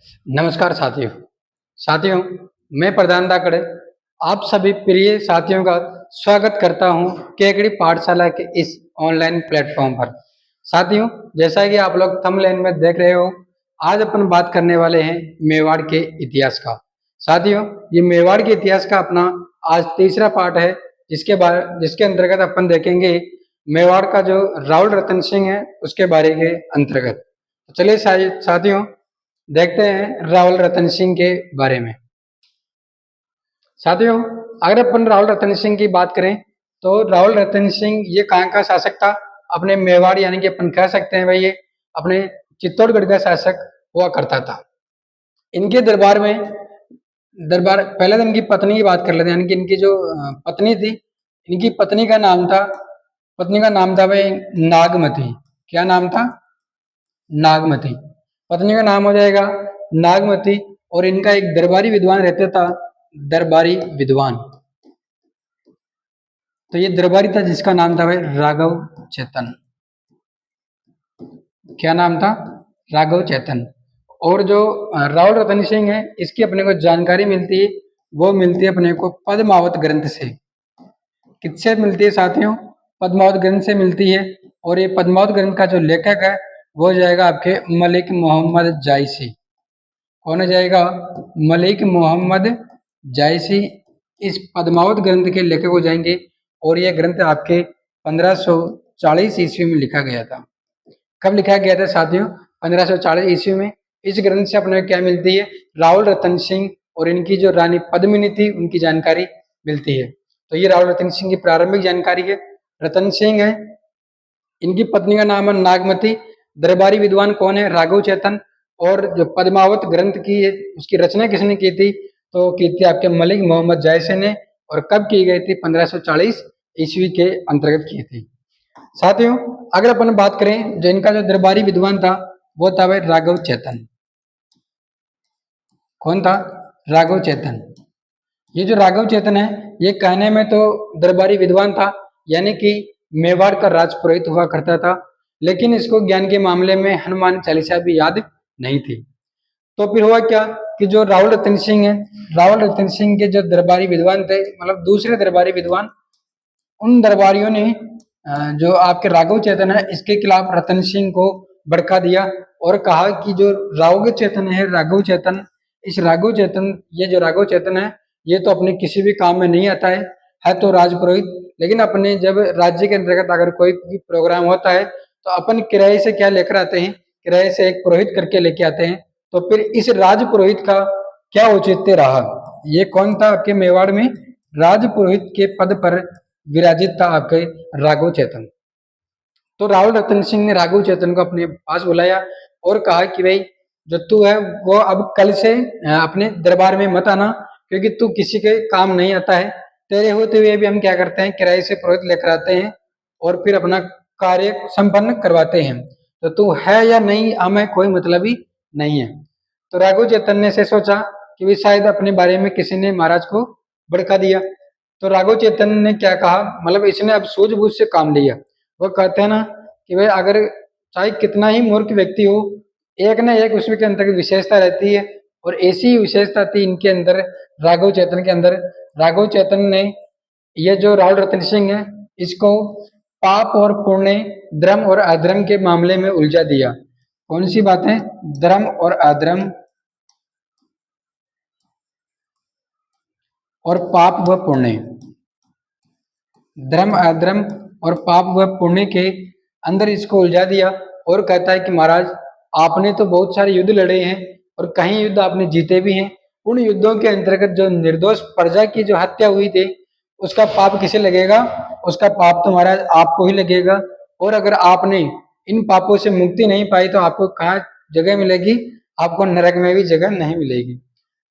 नमस्कार साथियों, मैं प्रधान धाकड़ आप सभी प्रिय साथियों का स्वागत करता हूं केकड़ी पाठशाला के इस ऑनलाइन प्लेटफॉर्म पर। साथियों, जैसा कि आप लोग थंबनेल में देख रहे हो, आज अपन बात करने वाले हैं मेवाड़ के इतिहास का। साथियों, ये मेवाड़ के इतिहास का अपना आज तीसरा पार्ट है, जिसके अंतर्गत अपन देखेंगे मेवाड़ का जो राहुल रतन सिंह है उसके बारे के अंतर्गत। तो चलिए साथियों, देखते हैं राहुल रतन सिंह के बारे में। साथियों, अगर अपन राहुल रतन सिंह की बात करें तो राहुल रतन सिंह ये कहाँ का शासक था? अपने मेवाड़, यानी कि अपन कह सकते हैं भाई ये अपने चित्तौड़गढ़ का शासक हुआ करता था। इनके दरबार पहले तो इनकी पत्नी की बात कर लेते हैं, यानी कि इनकी जो पत्नी थी, इनकी पत्नी का नाम था भाई नागमती। क्या नाम था? नागमती। पत्नी का नाम हो जाएगा नागमती। और इनका एक दरबारी विद्वान रहता था, दरबारी विद्वान। तो ये दरबारी था जिसका नाम था भाई राघव चेतन। क्या नाम था? राघव चेतन। और जो राहुल रतन सिंह है, इसकी अपने को जानकारी मिलती है, वो मिलती है अपने को पद्मावत ग्रंथ से। किससे मिलती है साथियों? पद्मावत ग्रंथ से मिलती है। और ये पद्मावत ग्रंथ का जो लेखक है वो हो जाएगा आपके मलिक मोहम्मद जायसी। कौन हो जाएगा? मलिक मोहम्मद जायसी इस पद्मावत ग्रंथ के लेखक हो जाएंगे। और यह ग्रंथ आपके 1540 ईस्वी में लिखा गया था। कब लिखा गया था साथियों? 1540 ईस्वी में। इस ग्रंथ से अपने क्या मिलती है? राहुल रतन सिंह और इनकी जो रानी पद्मिनी थी उनकी जानकारी मिलती है। तो ये राहुल रतन सिंह की प्रारंभिक जानकारी है। रतन सिंह है, इनकी पत्नी का नाम है नागमती। दरबारी विद्वान कौन है? राघव चेतन। और जो पद्मावत ग्रंथ की है उसकी रचना किसने की थी? तो की थी आपके मलिक मोहम्मद जायसी ने। और कब की गई थी? 1540 ईस्वी के अंतर्गत की थी। साथियों, अगर अपन बात करें जो इनका जो दरबारी विद्वान था वो था भाई राघव चेतन। कौन था? राघव चेतन। ये जो राघव चेतन है, ये कहने में तो दरबारी विद्वान था, यानी कि मेवाड़ का राज पुरोहित हुआ करता था, लेकिन इसको ज्ञान के मामले में हनुमान चालीसा भी याद नहीं थी। तो फिर हुआ क्या कि जो राहुल रतन सिंह है, राहुल रतन सिंह के जो दरबारी विद्वान थे, मतलब दूसरे दरबारी विद्वान, उन दरबारियों ने जो आपके राघव चेतन है इसके खिलाफ रतन सिंह को भड़का दिया और कहा कि जो राघव चेतन है, इस राघव चेतन, ये जो राघव चेतन है ये तो अपने किसी भी काम में नहीं आता है तो राजपुरोहित, लेकिन अपने जब राज्य के अंतर्गत अगर कोई भी प्रोग्राम होता है तो अपन किराए से क्या लेकर आते हैं? किराए से एक पुरोहित करके लेके आते हैं। तो फिर इस राजपुरोहित का क्या औचित्य रहा? ये कौन था आपके मेवाड़ में राजपुरोहित के पद पर विराजित था? आपके राघव चेतन। तो राहुल रतन सिंह ने राघव चेतन को अपने पास बुलाया और कहा कि भाई जो तू है वो अब कल से अपने दरबार में मत आना, क्योंकि तू किसी के काम नहीं आता है। तेरे होते हुए भी हम क्या करते हैं? किराए से पुरोहित लेकर आते हैं और फिर अपना कार्य संपन्न करवाते हैं। तो तू है या नहीं, हमें कोई मतलब ही नहीं है। तो राघव चेतन ने से सोचा कि वे शायद अपने बारे में किसी ने महाराज को भड़का दिया। तो राघव चेतन ने क्या कहा, मतलब इसने अब सूझबूझ से काम लिया। वो कहते हैं ना कि भाई अगर चाहे कितना ही मूर्ख व्यक्ति हो, एक ना एक उसमें के अंदर विशेषता रहती है। और ऐसी विशेषता थी इनके अंदर, राघव चेतन के अंदर। राघव चेतन ने ये जो राहुल रतन सिंह है इसको पाप और पुण्य, धर्म और अधर्म के मामले में उलझा दिया। कौन सी बात है? धर्म और अधर्म और पाप व पुण्य, धर्म अधर्म और पाप व पुण्य के अंदर इसको उलझा दिया। और कहता है कि महाराज आपने तो बहुत सारे युद्ध लड़े हैं और कई युद्ध आपने जीते भी हैं। उन युद्धों के अंतर्गत जो निर्दोष प्रजा की जो हत्या हुई थी उसका पाप किसे लगेगा? उसका पाप तो महाराज आपको ही लगेगा। और अगर आपने इन पापों से मुक्ति नहीं पाई तो आपको कहाँ जगह मिलेगी? आपको नरक में भी जगह नहीं मिलेगी।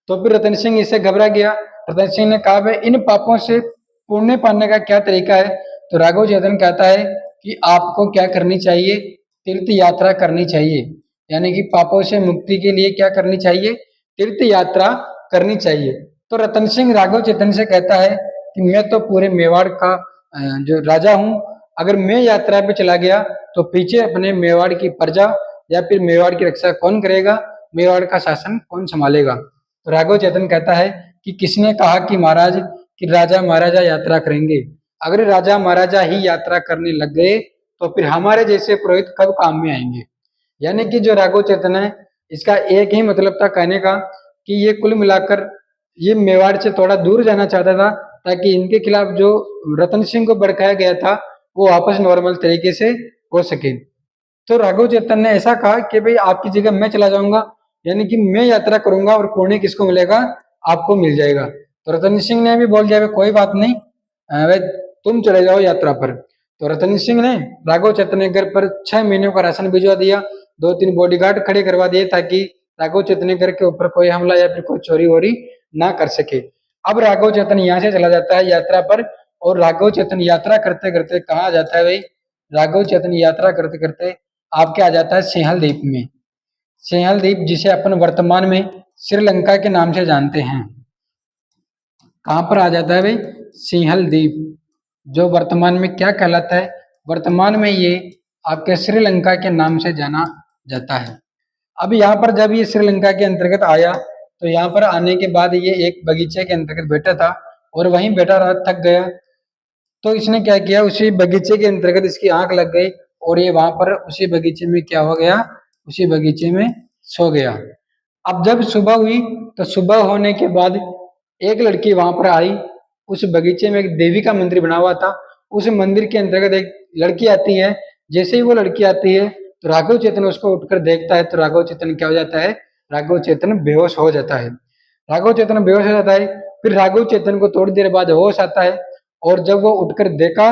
तो फिर रतन सिंह इससे घबरा गया। रतन सिंह ने कहा भाई इन पापों से पुण्य पाने का क्या तरीका है? तो राघव चेतन कहता है कि आपको क्या करनी चाहिए? तीर्थ यात्रा करनी चाहिए। यानी कि पापों से मुक्ति के लिए क्या करनी चाहिए? तीर्थ यात्रा करनी चाहिए। तो रतन सिंह राघव चेतन से कहता है कि मैं तो पूरे मेवाड़ का जो राजा हूँ, अगर मैं यात्रा पे चला गया तो पीछे अपने मेवाड़ की प्रजा या फिर मेवाड़ की रक्षा कौन करेगा? मेवाड़ का शासन कौन संभालेगा? तो राघव चेतन कहता है कि किसने कहा कि महाराज कि राजा महाराजा यात्रा करेंगे? अगर राजा महाराजा ही यात्रा करने लग गए तो फिर हमारे जैसे पुरोहित कब काम में आएंगे? यानी कि जो राघव चेतन है, इसका एक ही मतलब था कहने का कि ये कुल मिलाकर ये मेवाड़ से थोड़ा दूर जाना चाहता था, ताकि इनके खिलाफ जो रतन सिंह को भड़काया गया था वो वापस नॉर्मल तरीके से हो सके। तो राघव चेतन ने ऐसा कहा कि भाई आपकी जगह मैं चला जाऊंगा, यानी कि मैं यात्रा करूंगा और पुण्य किसको मिलेगा? आपको मिल जाएगा। तो रतन सिंह ने भी बोल दिया भाई कोई बात नहीं, भाई तुम चले जाओ यात्रा पर। तो रतन सिंह ने राघव चेतन के घर पर 6 महीनों का राशन भिजवा दिया, 2-3 बॉडीगार्ड खड़े करवा दिए ताकि राघव चेतन के घर के ऊपर कोई हमला या फिर कोई चोरी वोरी ना कर सके। अब राघव चेतन यहाँ से चला जाता है यात्रा पर, और राघव चेतन यात्रा करते करते कहाँ आ जाता है भाई? राघव चेतन यात्रा करते करते आपके आ जाता है सिंहल द्वीप में। सिंहल द्वीप जिसे अपन वर्तमान में श्रीलंका के नाम से जानते हैं। कहाँ पर आ जाता है भाई? सिंहल द्वीप, जो वर्तमान में क्या कहलाता है? वर्तमान में ये आपके श्रीलंका के नाम से जाना जाता है। अब यहाँ पर जब ये श्रीलंका के अंतर्गत आया तो यहाँ पर आने के बाद ये एक बगीचे के अंतर्गत बैठा था और वहीं बैठा रहा, थक गया। तो इसने क्या किया, उसी बगीचे के अंतर्गत इसकी आंख लग गई और ये वहां पर उसी बगीचे में क्या हो गया? उसी बगीचे में सो गया। अब जब सुबह हुई तो सुबह होने के बाद एक लड़की वहां पर आई। उस बगीचे में एक देवी का मंदिर बना हुआ था, उस मंदिर के अंतर्गत एक लड़की आती है। जैसे ही वो लड़की आती है तो राघव चेतन उसको उठकर देखता है, तो राघव चेतन क्या हो जाता है? राघव चेतन बेहोश हो जाता है। राघव चेतन बेहोश हो जाता है। फिर राघव चेतन को थोड़ी देर बाद होश आता है, और जब वो उठकर देखा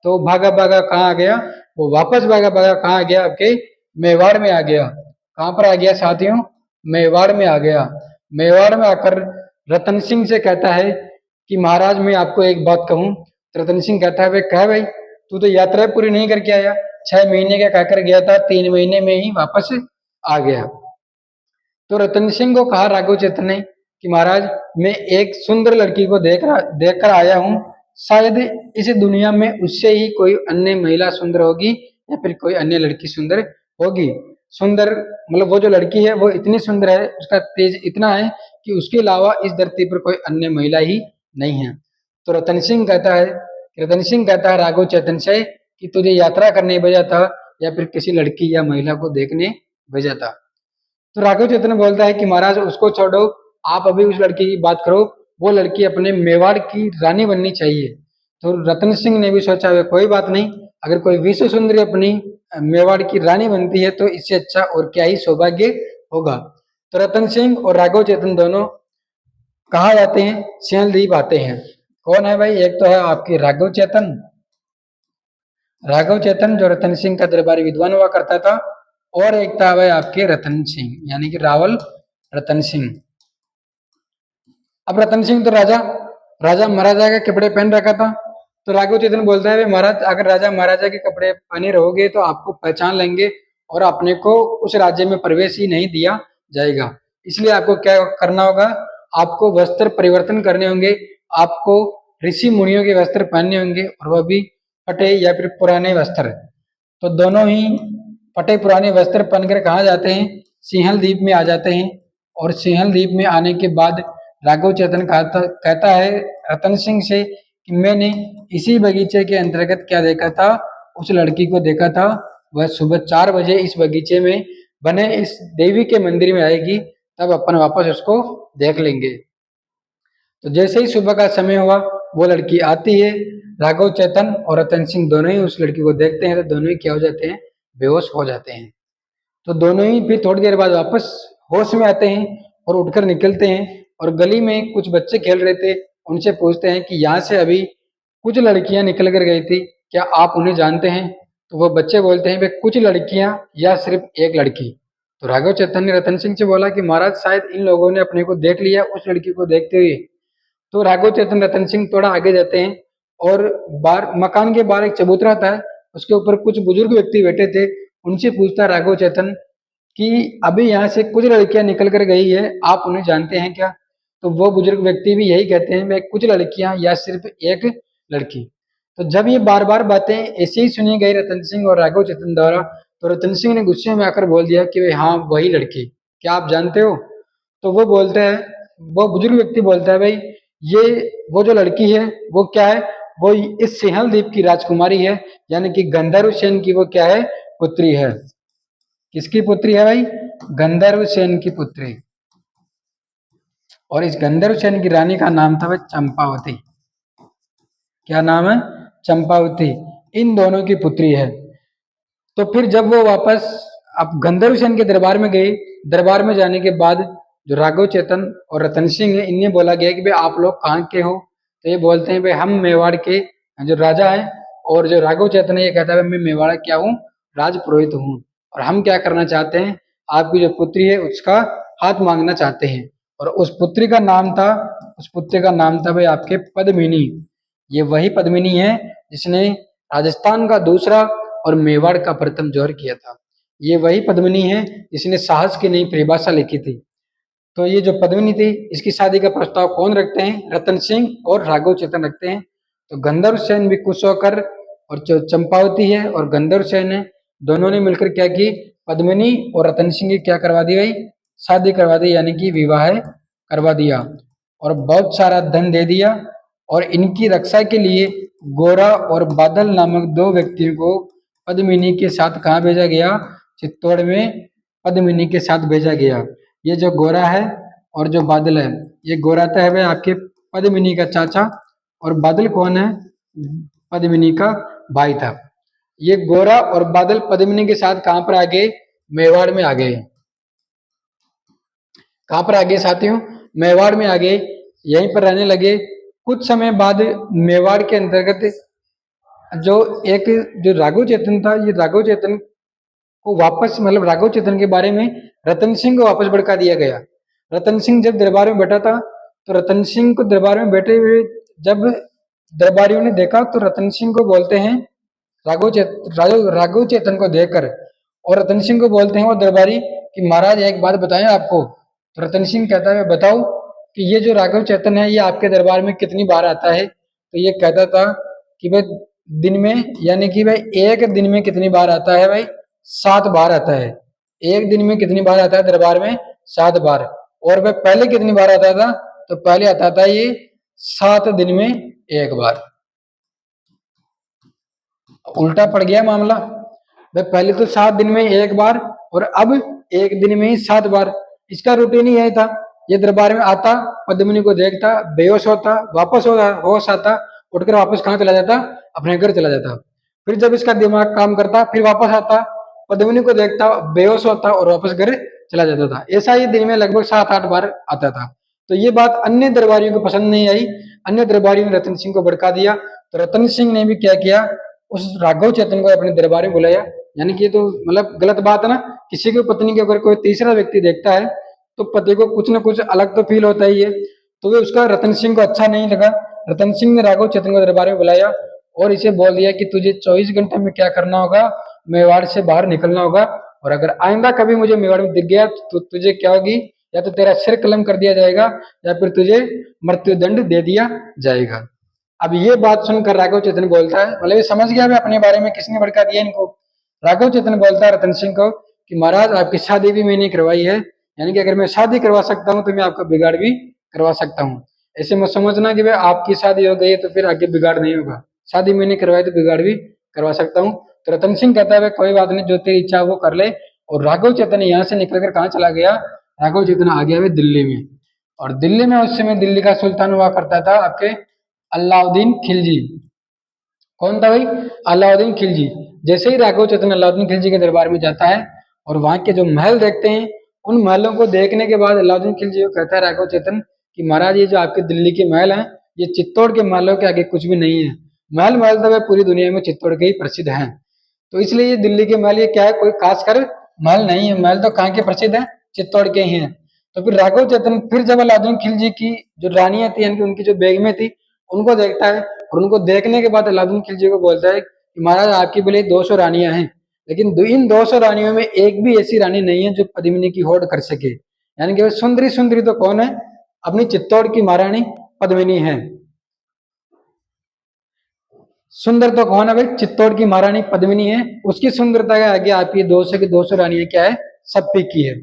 तो भागा भागा कहाँ आ गया? वो वापस भागा भागा कहाँ आ गया? आपके मेवाड़ में आ गया। कहाँ पर आ गया साथियों? मेवाड़ में आ गया। मेवाड़ में आकर रतन सिंह से कहता है कि महाराज मैं आपको एक बात कहूं। तो रतन सिंह कहता है भाई कह भाई, तू तो यात्रा पूरी नहीं करके आया, 6 महीने का कहकर गया था, 3 महीने में ही वापस आ गया। तो रतन सिंह को कहा राघव चेतन ने कि महाराज मैं एक सुंदर लड़की को देख कर आया हूँ, शायद इस दुनिया में उससे ही कोई अन्य महिला सुंदर होगी या फिर कोई अन्य लड़की सुंदर होगी। सुंदर मतलब वो जो लड़की है वो इतनी सुंदर है, उसका तेज इतना है कि उसके अलावा इस धरती पर कोई अन्य महिला ही नहीं है। तो रतन सिंह कहता है राघव चेतन से कि तुझे यात्रा करने भेजा था या फिर किसी लड़की या महिला को देखने भेजा था? तो राघव चेतन बोलता है कि महाराज उसको छोड़ो, आप अभी उस लड़की की बात करो, वो लड़की अपने मेवाड़ की रानी बननी चाहिए। तो रतन सिंह ने भी सोचा हुआ कोई बात नहीं, अगर कोई विश्व सुंदरी अपनी मेवाड़ की रानी बनती है तो इससे अच्छा और क्या ही सौभाग्य होगा। तो रतन सिंह और राघव चेतन दोनों कहाँ जाते हैं? सिंहल द्वीप आते हैं। कौन है भाई? एक तो है आपके राघव चेतन, जो रतन सिंह का दरबारी विद्वान हुआ करता था, और एक था भाई आपके रतन सिंह यानी कि रावल रतन सिंह। अब रतन सिंह तो राजा महाराजा के कपड़े पहन रखा था। तो राघव चेतन बोलता है महाराज अगर राजा महाराजा के कपड़े पहने रहोगे तो आपको पहचान लेंगे और अपने को उस राज्य में प्रवेश ही नहीं दिया जाएगा। इसलिए आपको क्या करना होगा? आपको वस्त्र परिवर्तन करने होंगे, आपको ऋषि मुनियों के वस्त्र पहनने होंगे, और वह भी फटे या फिर पुराने वस्त्र। तो दोनों ही फटे पुराने वस्त्र पहनकर कहाँ जाते हैं? सिंहल द्वीप में आ जाते हैं। और सिंहल द्वीप में आने के बाद राघव चेतन कहता है रतन सिंह से कि मैंने इसी बगीचे के अंतर्गत क्या देखा था? उस लड़की को देखा था। वह सुबह 4 बजे इस बगीचे में बने इस देवी के मंदिर में आएगी, तब अपन वापस उसको देख लेंगे। तो जैसे ही सुबह का समय हुआ वो लड़की आती है। राघव चेतन और रतन सिंह दोनों ही उस लड़की को देखते हैं तो दोनों ही क्या हो जाते हैं? बेहोश हो जाते हैं। तो दोनों ही फिर थोड़ी देर बाद वापस होश में आते हैं और उठकर निकलते हैं, और गली में कुछ बच्चे खेल रहे थे, उनसे पूछते हैं कि यहाँ से अभी कुछ लड़कियां निकल कर गई थी, क्या आप उन्हें जानते हैं? तो वो बच्चे बोलते हैं वे कुछ लड़कियां या सिर्फ एक लड़की? तो राघव चेतन ने रतन सिंह से बोला कि महाराज शायद इन लोगों ने अपने को देख लिया उस लड़की को देखते हुए। तो राघव चेतन रतन सिंह थोड़ा आगे जाते हैं और मकान के बाहर एक चबूतरा था, उसके ऊपर कुछ बुजुर्ग व्यक्ति बैठे थे। उनसे पूछता राघव चेतन कि अभी यहाँ से कुछ लड़कियां निकल कर गई है, आप उन्हें जानते हैं क्या? तो वो बुजुर्ग व्यक्ति भी यही कहते हैं, वे कुछ लड़कियां या सिर्फ एक लड़की। तो जब ये बार बार बातें ऐसे ही सुनी गई रतन सिंह और राघव चेतन द्वारा, तो रतन सिंह ने गुस्से में आकर बोल दिया कि वे हाँ वही लड़की। क्या आप जानते हो? तो वो बोलते हैं, वो बुजुर्ग व्यक्ति बोलता है, भाई ये वो जो लड़की है वो क्या है, वो इस सिंहल द्वीप की राजकुमारी है, यानी कि गंधर्व सेन की वो क्या है, पुत्री है। किसकी पुत्री है भाई? गंधर्व सेन की पुत्री। और इस गंधर्व सेन की रानी का नाम था भाई चंपावती। क्या नाम है? चंपावती। इन दोनों की पुत्री है। तो फिर जब वो वापस अब गंधर्व सेन के दरबार में गई, दरबार में जाने के बाद जो राघव चेतन और रतन सिंह है, इन्हें बोला गया कि भाई आप लोग कहाँ के हो? तो ये बोलते हैं भाई हम मेवाड़ के जो राजा हैं। और जो राघव चेतन है ये कहता है मैं मेवाड़ क्या हूँ, राजपुरोहित हूँ, और हम क्या करना चाहते हैं, आपकी जो पुत्री है उसका हाथ मांगना चाहते हैं। और उस पुत्री का नाम था, उस पुत्री का नाम था भाई आपके पद्मिनी। ये वही पद्मिनी है जिसने राजस्थान का दूसरा और मेवाड़ का प्रथम जौहर किया था। ये वही पद्मिनी है जिसने साहस की नई परिभाषा लिखी थी। तो ये जो पद्मिनी थी इसकी शादी का प्रस्ताव कौन रखते हैं? रतन सिंह और राघव चेतन रखते हैं। तो गंधर्व सेन भी खुश होकर, और जो चंपावती है और गंधर्व सेन है, दोनों ने मिलकर क्या की, पद्मिनी और रतन सिंह की क्या करवा दी भाई, शादी करवा दी, यानी कि विवाह करवा दिया। और बहुत सारा धन दे दिया। और इनकी रक्षा के लिए गोरा और बादल नामक दो व्यक्तियों को पद्मिनी के साथ कहाँ भेजा गया? चित्तौड़ में पद्मिनी के साथ भेजा गया। ये जो गोरा है और जो बादल है, ये गोरा तो है भाई आपके पद्मिनी का चाचा, और बादल कौन है? पद्मिनी का भाई था। ये गोरा और बादल पद्मिनी के साथ कहाँ पर आ गए? मेवाड़ में आ गए। कहाँ पर आ गए साथियों? मेवाड़ में आ गए। यहीं पर रहने लगे। कुछ समय बाद मेवाड़ के अंतर्गत जो एक जो राघव चेतन था, ये राघव चेतन को वापस मतलब राघव चेतन के बारे में रतन सिंह को वापस भड़का दिया गया। रतन सिंह जब दरबार में बैठा था, तो रतन सिंह को दरबार में बैठे हुए जब दरबारियों ने देखा, तो रतन सिंह को बोलते हैं, राघव चेतन को देखकर, और रतन सिंह को बोलते हैं वो दरबारी कि महाराज एक बात बताएं आपको। तो रतन सिंह कहता है बताओ कि ये जो राघव चेतन है ये आपके दरबार में कितनी बार आता है? तो ये कहता था कि भाई दिन में, यानी कि भाई एक दिन में कितनी बार आता है भाई? 7 बार आता है। एक दिन में कितनी बार आता है दरबार में? 7 बार। और वह पहले कितनी बार आता था? तो पहले आता था ये 7 दिन में एक बार। उल्टा पड़ गया मामला। वह पहले तो 7 दिन में एक बार, और अब एक दिन में ही 7 बार। इसका रूटीन ही यही था। ये दरबार में आता, पद्मिनी को देखता, बेहोश होता, वापस होश आता, उठकर वापस कहाँ चला जाता? अपने घर चला जाता। फिर जब इसका दिमाग काम करता फिर वापस आता, पद्मिनी को देखता, बेहोश होता और वापस घर चला जाता था। ऐसा ही दिन में लगभग 7-8 बार आता था। तो ये बात अन्य दरबारियों को पसंद नहीं आई। अन्य दरबारियों ने रतन सिंह को भड़का दिया। तो रतन सिंह ने भी क्या किया, उस राघव चेतन को अपने दरबार में बुलाया। यानी कि ये तो मतलब गलत बात है ना, किसी की पत्नी के अगर कोई तीसरा व्यक्ति देखता है तो पति को कुछ ना कुछ अलग तो फील होता ही है। तो वे उसका रतन सिंह को अच्छा नहीं लगा। रतन सिंह ने राघव चेतन को दरबार में बुलाया और इसे बोल दिया कि तुझे 24 घंटे में क्या करना होगा, मेवाड़ से बाहर निकलना होगा, और अगर आइंदा कभी मुझे मेवाड़ में दिख गया तो तुझे क्या होगी, या तो तेरा सिर कलम कर दिया जाएगा या फिर तुझे मृत्यु दंड दे दिया जाएगा। अब ये बात सुनकर राघव चेतन बोलता है, मतलब ये समझ गया मैं अपने बारे में किसने भड़का दिया इनको। राघव चेतन बोलता है रतन सिंह को कि महाराज आपकी शादी भी मैंने करवाई है, यानी कि अगर मैं शादी करवा सकता हूँ तो मैं आपका बिगाड़ भी करवा सकता हूँ। ऐसे मत समझना कि भाई आपकी शादी हो गई है तो फिर आगे बिगाड़ नहीं होगा। शादी मैंने करवाई तो बिगाड़ भी करवा सकता हूँ। तो रतन सिंह कहता है कोई बात नहीं, जो तेरी इच्छा वो कर ले। और राघव चेतन यहाँ से निकलकर कहाँ चला गया? राघव चेतन आ गया दिल्ली में। और दिल्ली में उस समय दिल्ली का सुल्तान हुआ करता था आपके अलाउद्दीन खिलजी। कौन था भाई? अलाउद्दीन खिलजी। जैसे ही राघव चेतन अलाउद्दीन खिलजी के दरबार में जाता है और वहां के जो महल देखते हैं, उन महलों को देखने के बाद अलाउद्दीन खिलजी को कहता है राघव चेतन कि महाराज ये जो आपके दिल्ली के महल हैं, ये चित्तौड़ के महलों के आगे कुछ भी नहीं है। महल महल तो वह पूरी दुनिया में चित्तौड़ के ही प्रसिद्ध हैं। तो इसलिए ये दिल्ली के महल ये क्या है, कोई खासकर महल नहीं है। महल तो कहाँ के प्रसिद्ध है? चित्तौड़ के ही हैं। तो फिर राघव चेतन फिर जब अलाउद्दीन खिलजी की जो रानियां थी, यानी कि उनकी जो बेगमें थी, उनको देखता है, और उनको देखने के बाद अलाउद्दीन खिलजी को बोलता है कि महाराज आपकी भले 200 रानियां हैं, लेकिन इन 200 रानियों में एक भी ऐसी रानी नहीं है जो पद्मिनी की होड़ कर सके। यानी कि सुंदरी सुंदरी तो कौन है? अपनी चित्तौड़ की महारानी पद्मिनी है। सुंदर तो कौन है भाई? चित्तौड़ की महारानी पद्मिनी है। उसकी सुंदरता के आगे आपकी 200 की 200 रानियां क्या है? सब फीकी है।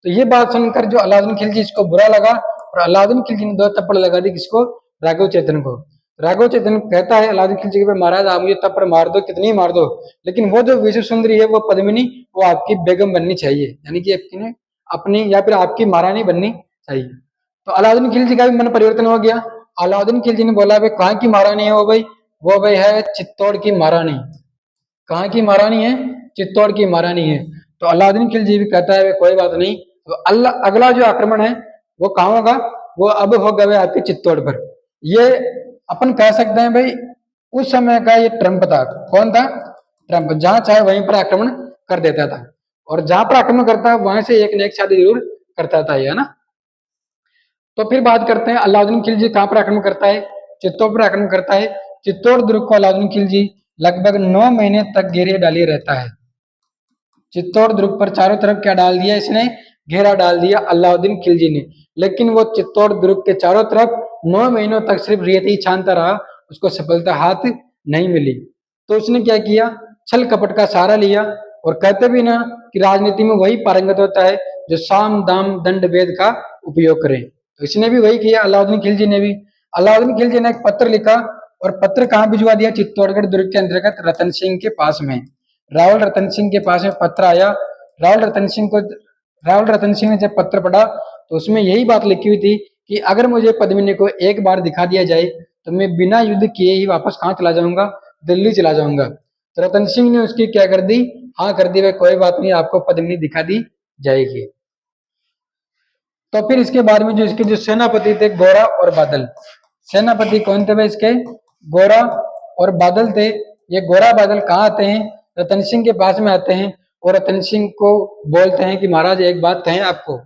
तो ये बात सुनकर जो अलाउद्दीन खिलजी, इसको बुरा लगा और अलाउद्दीन खिलजी ने 2 थप्पड़ लगा दी किसको, राघव चेतन को। राघव चेतन कहता है अलाउद्दीन खिलजी के, महाराज आप मुझे थप्पड़ मार दो, कितनी मार दो, लेकिन वो जो विश्व सुंदरी है वो पद्मिनी, वो आपकी बेगम बननी चाहिए, यानी कि अपनी या फिर आपकी महारानी बननी चाहिए। तो अलाउद्दीन खिलजी का भी मन परिवर्तन हो गया। अलाउद्दीन खिलजी ने बोला भाई कहाँ की महारानी है वो भाई, वो भाई है चित्तौड़ की महारानी। कहाँ की महारानी है, चित्तौड़ की महारानी है। तो अलाउद्दीन खिलजी भी कहता है कोई बात नहीं, तो अगला जो आक्रमण है वो कहाँ होगा, वो अब होगा भाई आपके चित्तौड़ पर। ये अपन कह सकते हैं भाई उस समय का ये ट्रम्प था। कौन था, ट्रम्प। जहां चाहे वहीं पर आक्रमण कर देता था, और जहां पर आक्रमण करता है वहां से एक न एक शादी जरूर करता था ये, है ना। तो फिर बात करते हैं अलाउद्दीन खिलजी कहाँ पर आक्रमण करता है, चित्तौड़ पर आक्रमण करता है। चित्तौड़ दुर्ग को अलाउद्दीन खिलजी लगभग 9 महीने तक घेरे डाले रहता है। चित्तौड़ दुर्ग पर चारों तरफ क्या डाल दिया इसने, घेरा डाल दिया अलाउद्दीन खिलजी ने। लेकिन वो चित्तौड़ दुर्ग के चारों तरफ 9 महीनों तक सिर्फ रेत ही छानता रहा, उसको सफलता हाथ नहीं मिली। तो उसने क्या किया, छल कपट का सहारा लिया, और कहते भी ना कि राजनीति में वही पारंगत होता है जो साम दाम दंड भेद का उपयोग करे। तो इसने भी वही किया, अलाउद्दीन खिलजी ने भी। अलाउद्दीन खिलजी ने एक पत्र लिखा, और पत्र कहाँ भिजवा दिया, चित्तौड़गढ़ दुर्ग के अंतर्गत रतन सिंह के पास में। रावल रतन सिंह के पास में पत्र आया। रावल रतन सिंह ने जब पत्र पढ़ा तो उसमें यही बात लिखी हुई थी कि अगर मुझे पद्मिनी को एक बार दिखा दिया जाए तो मैं बिना युद्ध किए ही वापस कहाँ चला जाऊंगा, दिल्ली चला जाऊंगा। तो रतन सिंह ने उसकी क्या कर दी, हाँ कर दी, भाई कोई बात नहीं, आपको पद्मिनी दिखा दी जाएगी। तो फिर इसके बाद में जो इसके जो सेनापति थे गोरा और बादल, सेनापति कौन थे भाई इसके, गोरा और बादल थे। ये गोरा बादल कहाँ आते हैं, रतन सिंह के पास में आते हैं, और रतन सिंह को बोलते हैं कि महाराज एक बात कहें आपको।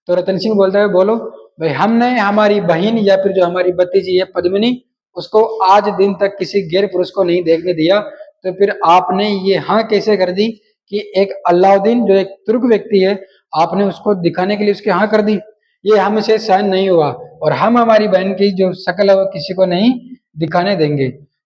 तो रतन सिंह बोलता है बोलो। भाई हमने हमारी बहन या फिर जो हमारी भतीजी है पद्मिनी, उसको आज दिन तक किसी गैर पुरुष को नहीं देखने दिया, तो फिर आपने ये हाँ कैसे कर दी कि एक अलाउद्दीन जो एक तुर्क व्यक्ति है, आपने उसको दिखाने के लिए उसके हाँ कर दी, ये हमसे सहन नहीं हुआ, और हम हमारी बहन की जो शक्ल है वो किसी को नहीं दिखाने देंगे।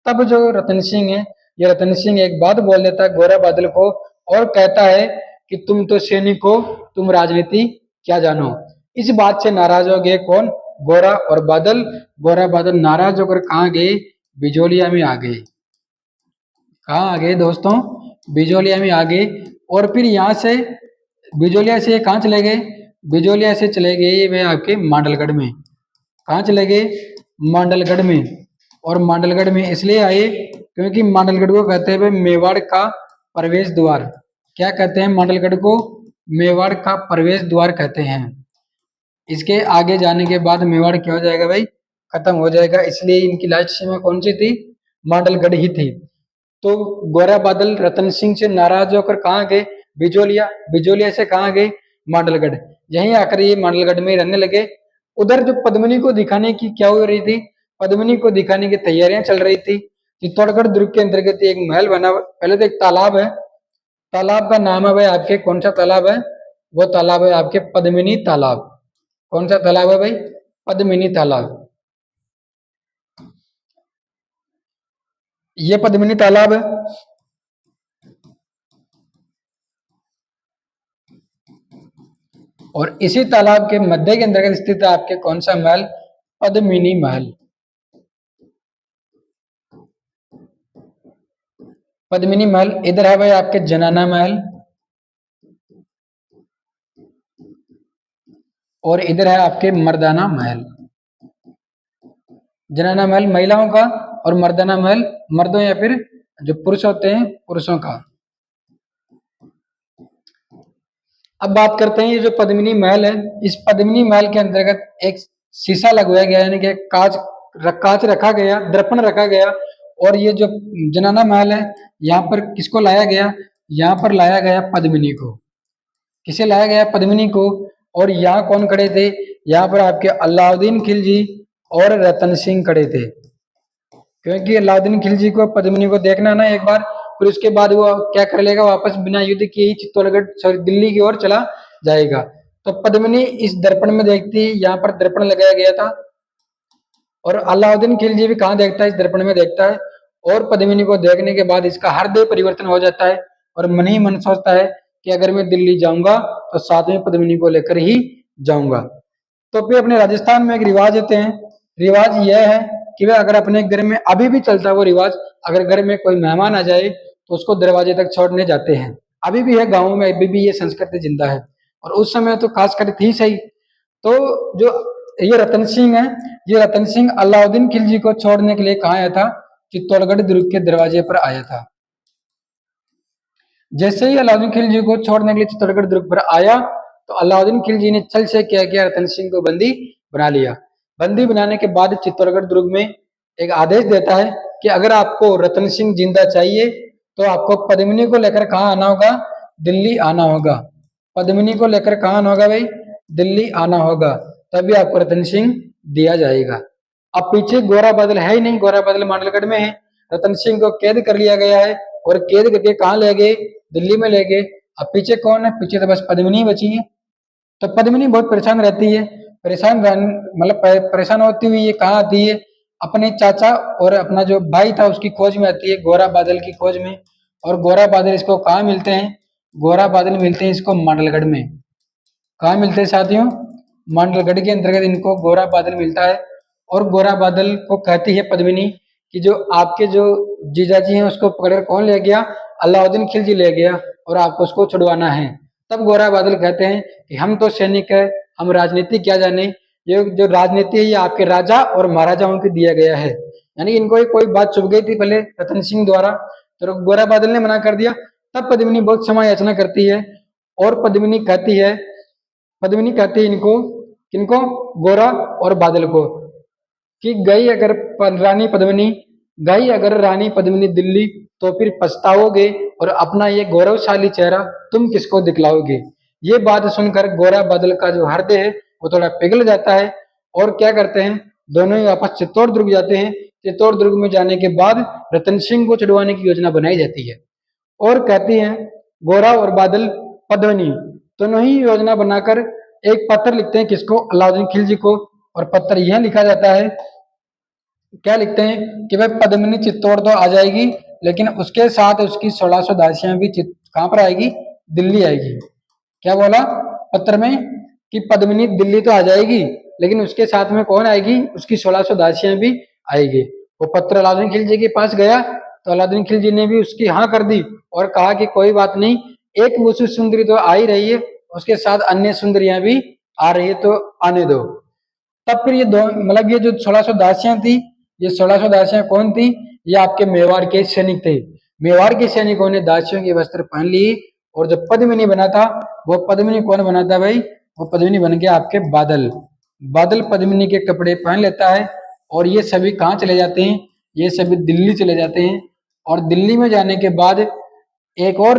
तब जो रतन सिंह है, ये रतन सिंह एक बात बोल देता है गोरा बादल को, और कहता है कि तुम तो सैनिक हो, तुम राजनीति क्या जानो। इस बात से नाराज हो गए कौन, गोरा और बादल। गोरा बादल नाराज होकर कहाँ गए, बिजोलिया में आ गए। कहाँ आ गए दोस्तों, बिजोलिया में आ गए। और फिर यहाँ से बिजोलिया से कहाँ चले गए, बिजोलिया से चले गए वे आपके मांडलगढ़ में। कहाँ चले गए, मांडलगढ़ में। और मांडलगढ़ में इसलिए आए क्योंकि मांडलगढ़ को कहते हैं मेवाड़ का प्रवेश द्वार। क्या कहते हैं मांडलगढ़ को, मेवाड़ का प्रवेश द्वार कहते हैं। इसके आगे जाने के बाद मेवाड़ क्या हो जाएगा भाई, खत्म हो जाएगा, इसलिए इनकी लास्ट सीमा कौन सी थी, मांडलगढ़ ही थी। तो गोरा बादल रतन सिंह से नाराज होकर कहाँ गए, बिजोलिया। बिजोलिया से कहाँ गए, मांडलगढ़। यहीं आकर ये मांडलगढ़ में रहने लगे। उधर जो पद्मिनी को दिखाने की क्या हो रही थी, पद्मिनी को दिखाने की तैयारियां चल रही थी। चित्तौड़गढ़ दुर्ग के अंतर्गत एक महल बना, पहले तो एक तालाब है, तालाब का नाम है भाई आपके, कौन सा तालाब है, वो तालाब है आपके पद्मिनी तालाब। कौन सा तालाब है भाई, पद्मिनी तालाब। ये पद्मिनी तालाब है। और इसी तालाब के मध्य के अंतर्गत स्थित है आपके कौन सा महल, पद्मिनी महल। पद्मिनी महल। इधर है भाई आपके जनाना महल, और इधर है आपके मर्दाना महल। जनाना महल महिलाओं का, और मर्दाना महल मर्दों या फिर जो पुरुष होते हैं पुरुषों का। अब बात करते हैं ये जो पद्मिनी महल है, इस पद्मिनी महल के अंतर्गत एक शीशा लगवाया गया, यानी कि कांच रखा गया, दर्पण रखा गया। और ये जो जनाना महल है, यहाँ पर किसको लाया गया, यहाँ पर लाया गया पद्मिनी को। किसे लाया गया, पद्मिनी को। और यहाँ कौन खड़े थे, यहाँ पर आपके अलाउद्दीन खिलजी और रतन सिंह खड़े थे। क्योंकि अलाउद्दीन खिलजी को पद्मिनी को देखना ना एक बार, फिर उसके बाद वो क्या कर लेगा, वापस बिना युद्ध किए ही चित्तौड़गढ़ सॉरी दिल्ली की ओर चला जाएगा। तो पद्मिनी इस दर्पण में देखती, यहाँ पर दर्पण लगाया गया था। और अलाउद्दीन खिलजी भी कहाँ देखता है, इस दर्पण में देखता है। और पद्मिनी को देखने के बाद इसका हृदय परिवर्तन हो जाता है, और मन ही मन सोचता है कि अगर मैं दिल्ली जाऊंगा तो साथ में पद्मिनी को लेकर ही जाऊंगा। तो फिर अपने राजस्थान में एक रिवाज देते हैं। रिवाज यह है कि वह अगर अपने घर में अभी भी चलता है वो रिवाज, अगर घर में कोई मेहमान आ जाए तो उसको दरवाजे तक छोड़ने जाते हैं। अभी भी है, गाँव में अभी भी ये संस्कृति जिंदा है, और उस समय तो खासकर थी सही। तो जो ये रतन सिंह है, ये रतन सिंह अलाउद्दीन खिलजी को छोड़ने के लिए कहाँ आया था? चित्तौड़गढ़ दुर्ग के दरवाजे पर आया था। जैसे ही अलाउद्दीन खिलजी को छोड़ने के लिए चित्तौड़गढ़ दुर्ग पर आया तो अलाउद्दीन खिलजी ने छल से क्या किया? रतन सिंह को बंदी बना लिया। बंदी बनाने के बाद चित्तौड़गढ़ दुर्ग में एक आदेश देता है कि अगर आपको रतन सिंह जिंदा चाहिए तो आपको पद्मिनी को लेकर कहाँ आना होगा? दिल्ली आना होगा। पद्मिनी को लेकर कहाँ आना होगा भाई? दिल्ली आना होगा, तभी आपको रतन सिंह दिया जाएगा। अब पीछे गोरा बादल है ही नहीं, गोरा बादल मांडलगढ़ में है। रतन सिंह को कैद कर लिया गया है, और कैद करके कहाँ ले गए? दिल्ली में ले गए। अब पीछे कौन है? पीछे तो बस पद्मिनी बची है। तो पद्मिनी बहुत परेशान रहती है, मतलब परेशान होती हुई ये कहाँ आती है? अपने चाचा और अपना जो भाई था उसकी खोज में आती है, गोरा बादल की खोज में। और गोरा बादल इसको कहाँ मिलते हैं? गोरा बादल मिलते हैं इसको मांडलगढ़ में। कहाँ मिलते हैं साथियों? मांडलगढ़ के अंतर्गत इनको गोरा बादल मिलता है। और गोरा बादल को कहती है पद्मिनी कि जो आपके जो जीजाजी हैं उसको पकड़कर कौन ले गया? अलाउद्दीन खिलजी ले गया, और आपको उसको छुड़वाना है। तब गोरा बादल कहते हैं कि हम तो सैनिक है, हम राजनीति क्या जाने, ये जो राजनीति है ये आपके राजा और महाराजाओं को दिया गया है। यानी इनको कोई बात चुभ गई थी पहले रतन सिंह द्वारा, तो गोरा बादल ने मना कर दिया। तब पद्मिनी बहुत क्षमा याचना करती है, और पद्मिनी कहती है इनको, किनको? गोरा और बादल को, कि गई अगर रानी पद्मिनी दिल्ली तो फिर पछताओगे, और अपना ये गौरवशाली चेहरा तुम किसको दिखलाओगे? ये बात सुनकर गोरा बादल का जो हृदय है वो थोड़ा पिघल जाता है, और क्या करते हैं? दोनों ही वापस चित्तौड़ दुर्ग जाते हैं। चित्तौड़ दुर्ग में जाने के बाद रतन सिंह को छुड़वाने की योजना बनाई जाती है, और कहती हैं गोरा और बादल, पद्मिनी दोनों ही योजना बनाकर एक पत्र लिखते हैं। किसको? अलाउद्दीन खिलजी को। और पत्र यह लिखा जाता है, क्या लिखते हैं कि भाई पद्मिनी चित्तौड़ तो आ जाएगी, लेकिन उसके साथ उसकी 1600 दासियां भी कहाँ पर आएगी? दिल्ली आएगी। क्या बोला पत्र में? कि पद्मिनी दिल्ली तो आ जाएगी, लेकिन उसके साथ में कौन आएगी? उसकी 1600 दासियां भी आएगी। वो पत्र अलाउद्दीन खिलजी के पास गया तो अलाउद्दीन खिलजी ने भी उसकी हाँ कर दी, और कहा कि कोई बात नहीं, एक मुसु सुंदरी तो आ ही रही है, उसके साथ अन्य सुंदरियां भी आ रही है, तो आने दो। तब फिर ये दो, मतलब ये जो 1600 दासियां थी, ये 1600 दासियां कौन थी? ये आपके मेवाड़ के सैनिक थे। मेवाड़ के सैनिकों ने दासियों के वस्त्र पहन लिए, और जो पद्मिनी बना था वो पद्मिनी कौन बना था भाई? वो पद्मिनी बन गया आपके बादल। बादल पद्मिनी के कपड़े पहन लेता है, और ये सभी कहाँ चले जाते हैं? ये सभी दिल्ली चले जाते हैं। और दिल्ली में जाने के बाद एक और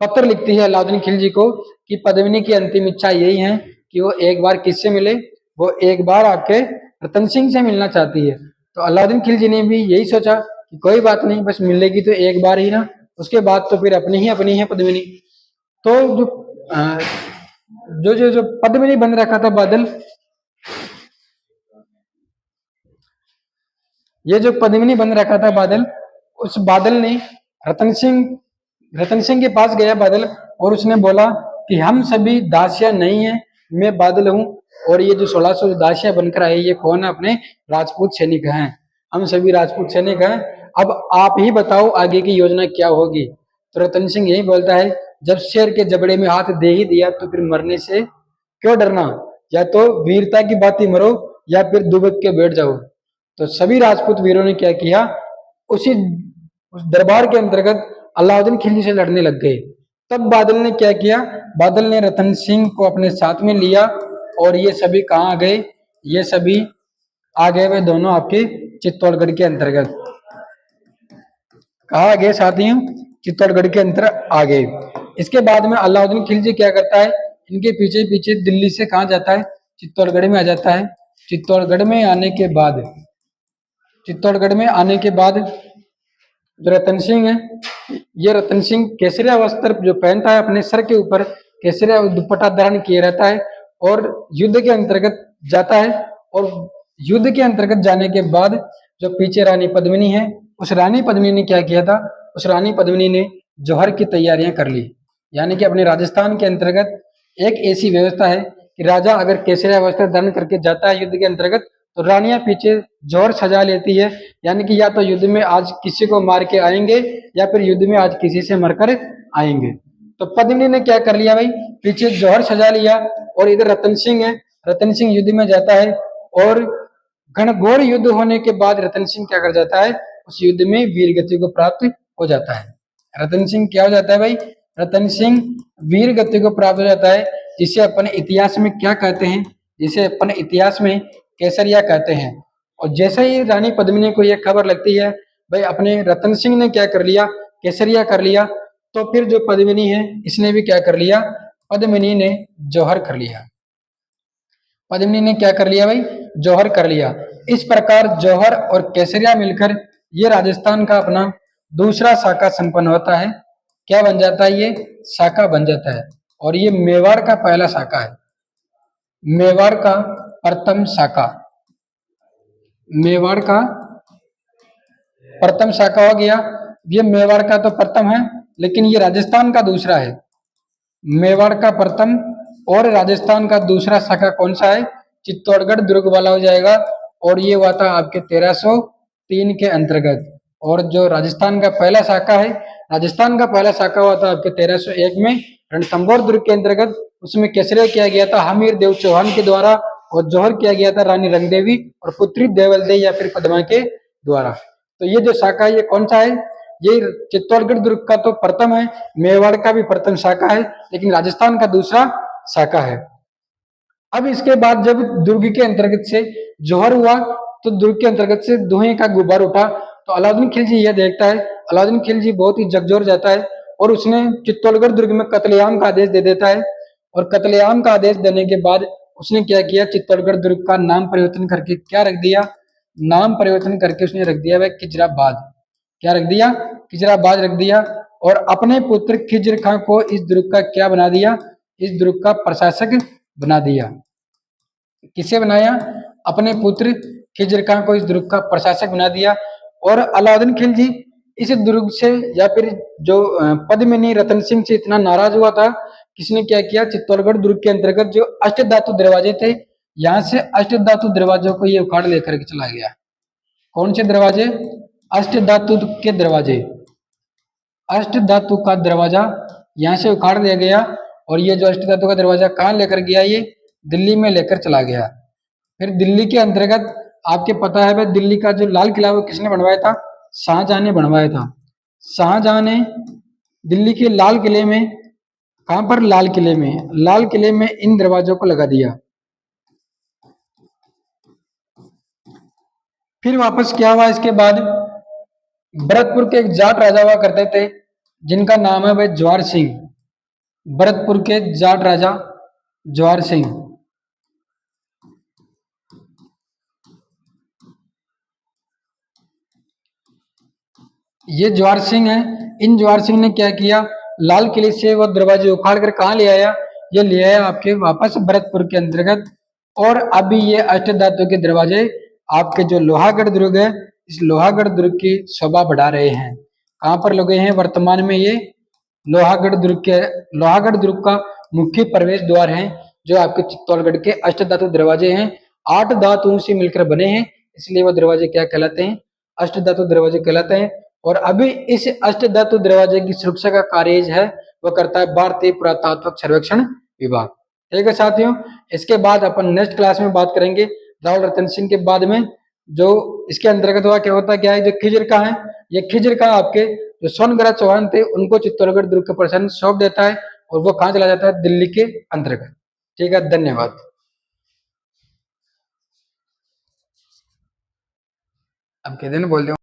पत्र लिखती है अलाउद्दीन खिलजी को कि पद्मिनी की अंतिम इच्छा यही है कि वो एक बार किससे मिले? वो एक बार आपके रतन सिंह से मिलना चाहती है। तो अलाउद्दीन खिलजी ने भी यही सोचा कि कोई बात नहीं, बस मिलेगी तो एक बार ही ना, उसके बाद तो फिर अपनी है पद्मिनी। तो जो पद्मिनी बन रखा था बादल, ये जो पद्मिनी बन रखा था बादल, उस बादल ने रतन सिंह के पास गया बादल, और उसने बोला कि हम सभी दासियां नहीं है, मैं बादल हूँ, और ये जो 1600 दासियां बनकर आए ये कौन है? अपने राजपूत सैनिक हैं, हम सभी राजपूत सैनिक हैं। अब आप ही बताओ आगे की योजना क्या होगी? तो रतन सिंह यही बोलता है, जब शेर के जबड़े में हाथ दे ही दिया तो फिर मरने से क्यों डरना? या तो वीरता की बात ही मरो, या फिर दुबक के बैठ जाओ। तो सभी राजपूत वीरों ने क्या किया? उस दरबार के अंतर्गत अलाउद्दीन खिलजी से लड़ने लग गए। तब बादल ने क्या किया? बादल ने रतन सिंह को अपने साथ में लिया, और ये सभी कहाँ आ गए? ये सभी आ गए वे दोनों आपके चित्तौड़गढ़ के अंतर्गत। कहाँ आ गए साथियों? चित्तौड़गढ़ के अंतर आ गए। इसके बाद में अलाउद्दीन खिलजी क्या करता है? इनके पीछे पीछे दिल्ली से कहाँ जाता है? चित्तौड़गढ़ में आ जाता है। चित्तौड़गढ़ में आने के बाद जो रतन सिंह है, ये रतन सिंह केसरिया वस्त्र जो पहनता है, अपने सर के ऊपर केसरिया दुपट्टा धारण किए रहता है, और युद्ध के अंतर्गत जाता है। और युद्ध के अंतर्गत जाने के बाद जो पीछे रानी पद्मिनी है, उस रानी पद्मिनी ने क्या किया था? उस रानी पद्मिनी ने जौहर की तैयारियां कर ली। यानी कि अपने राजस्थान के अंतर्गत एक ऐसी व्यवस्था है कि राजा अगर केसरिया वस्त्र धारण करके जाता है युद्ध के अंतर्गत, तो रानियां पीछे जोर सजा लेती है, यानी कि या तो युद्ध में आज किसी को मार के आएंगे या फिर युद्ध में आज किसी से मरकर आएंगे। तो पद्मिनी ने क्या कर लिया भाई, पीछे जौहर सजा लिया, और इधर रतन सिंह है, रतन सिंह युद्ध में जाता है, और घनघोर युद्ध होने के बाद रतन सिंह क्या कर जाता है, उस युद्ध में वीर गति को प्राप्त हो जाता है। रतन सिंह क्या हो जाता है भाई, रतन सिंह वीर गति को प्राप्त हो जाता है, जिसे अपन इतिहास में क्या कहते हैं, जिसे अपन इतिहास में केसरिया कहते हैं। और जैसे ही रानी पद्मिनी को यह खबर लगती है भाई अपने रतन सिंह ने क्या कर लिया, केसरिया कर लिया, तो फिर जो पद्मिनी है इसने भी क्या कर लिया, पद्मिनी ने जौहर कर लिया। पद्मिनी ने क्या कर लिया भाई, जौहर कर लिया। इस प्रकार जौहर और केसरिया मिलकर ये राजस्थान का अपना दूसरा शाखा संपन्न होता है। क्या बन जाता है, ये शाखा बन जाता है, और ये मेवाड़ का पहला शाखा है, मेवाड़ का प्रथम शाखा, मेवाड़ का प्रथम शाखा हो गया। ये मेवाड़ का तो प्रथम है, लेकिन ये राजस्थान का दूसरा है। मेवाड़ का प्रथम और राजस्थान का दूसरा शाखा कौन सा है, चित्तौड़गढ़ दुर्ग वाला हो जाएगा, और ये हुआ था आपके 1303 के अंतर्गत। और जो राजस्थान का पहला शाखा है, राजस्थान का पहला शाखा हुआ था आपके 1301 में रणथंभौर दुर्ग के अंतर्गत। उसमें केसरिया किया गया था हमीर देव चौहान के द्वारा, और जौहर किया गया था रानी रंगदेवी और पुत्री देवल या फिर पद्मा के द्वारा। तो ये जो शाखा है ये कौन सा है, ये चित्तौड़गढ़ दुर्ग का तो प्रथम है, मेवाड़ का भी प्रथम शाखा है, लेकिन राजस्थान का दूसरा शाखा है। अब इसके बाद जब दुर्ग के अंतर्गत से जौहर हुआ, तो दुर्ग के अंतर्गत से धुएं का गुब्बार उठा, तो अलाउद्दीन खिलजी यह देखता है, अलाउद्दीन खिलजी बहुत ही झकझोर जाता है, और उसने चित्तौड़गढ़ दुर्ग में कत्लेआम का आदेश दे देता है। और कत्लेआम का आदेश देने के बाद उसने क्या किया, चित्तौड़गढ़ दुर्ग का नाम परिवर्तन करके क्या रख दिया, नाम परिवर्तन करके उसने रख दिया वह खिजराबाद। क्या रख दिया, खिजराबाद रख दिया। और अपने पुत्र खिजर खां को इस दुर्ग का क्या बना दिया, इस दुर्ग का प्रशासक बना दिया। किसे बनाया, अपने पुत्र खिजर खां को इस दुर्ग का प्रशासक बना दिया। और अलाउद्दीन खिलजी इस दुर्ग से या फिर जो पद्मिनी रतन सिंह से इतना नाराज हुआ था, किसने क्या किया, चित्तौड़गढ़ दुर्ग के अंतर्गत जो अष्टधातु दरवाजे थे, यहाँ से अष्टधातु दरवाजों को ये उखाड़ लेकर के चला गया। कौन से दरवाजे, अष्टधातु के दरवाजे, अष्टधातु का दरवाजा यहाँ से उखाड़ लिया गया। और ये जो अष्टधातु का दरवाजा कहाँ लेकर गया, ये दिल्ली में लेकर चला गया। फिर दिल्ली के अंतर्गत आपके पता है भाई, दिल्ली का जो लाल किला वो किसने बनवाया था, शाहजहां ने बनवाया था। शाहजहां ने दिल्ली के लाल किले में, कहां पर, लाल किले में, लाल किले में इन दरवाजों को लगा दिया। फिर वापस क्या हुआ, इसके बाद भरतपुर के एक जाट राजा हुआ करते थे, जिनका नाम है भाई जवाहर सिंह। भरतपुर के जाट राजा जवाहर सिंह, ये जवाहर सिंह है। इन जवाहर सिंह ने क्या किया, लाल किले से वो दरवाजे उखाड़ कर कहाँ ले आया, ये ले आया आपके वापस भरतपुर के अंतर्गत। और अभी ये अष्टधातु के दरवाजे आपके जो लोहागढ़ दुर्ग है, इस लोहागढ़ दुर्ग की शोभा बढ़ा रहे हैं। कहाँ पर लगे हैं वर्तमान में, ये लोहागढ़ दुर्ग के, लोहागढ़ दुर्ग का मुख्य प्रवेश द्वार है, जो आपके चित्तौड़गढ़ के अष्टधातु दरवाजे हैं। 8 धातुओं से मिलकर बने हैं, इसलिए वो दरवाजे क्या कहलाते हैं, अष्टधातु दरवाजे कहलाते हैं। और अभी इस अष्टधातु दरवाजे की सुरक्षा का कार्य है वो करता है भारतीय पुरातात्विक सर्वेक्षण विभाग। ठीक है साथियों, इसके बाद अपन नेक्स्ट क्लास में बात करेंगे राहुल रतन सिंह के बाद में, जो इसके अंतर्गत हुआ क्या होता क्या है, जो खिजर का है, ये खिजर का आपके जो सोनग्राह चौहान थे उनको चित्तौड़गढ़ दुर्ग का प्रशासन सौंप देता है, और वो कहाँ चला जाता है, दिल्ली के अंतर्गत। ठीक है, धन्यवाद। अब कहते बोल दो।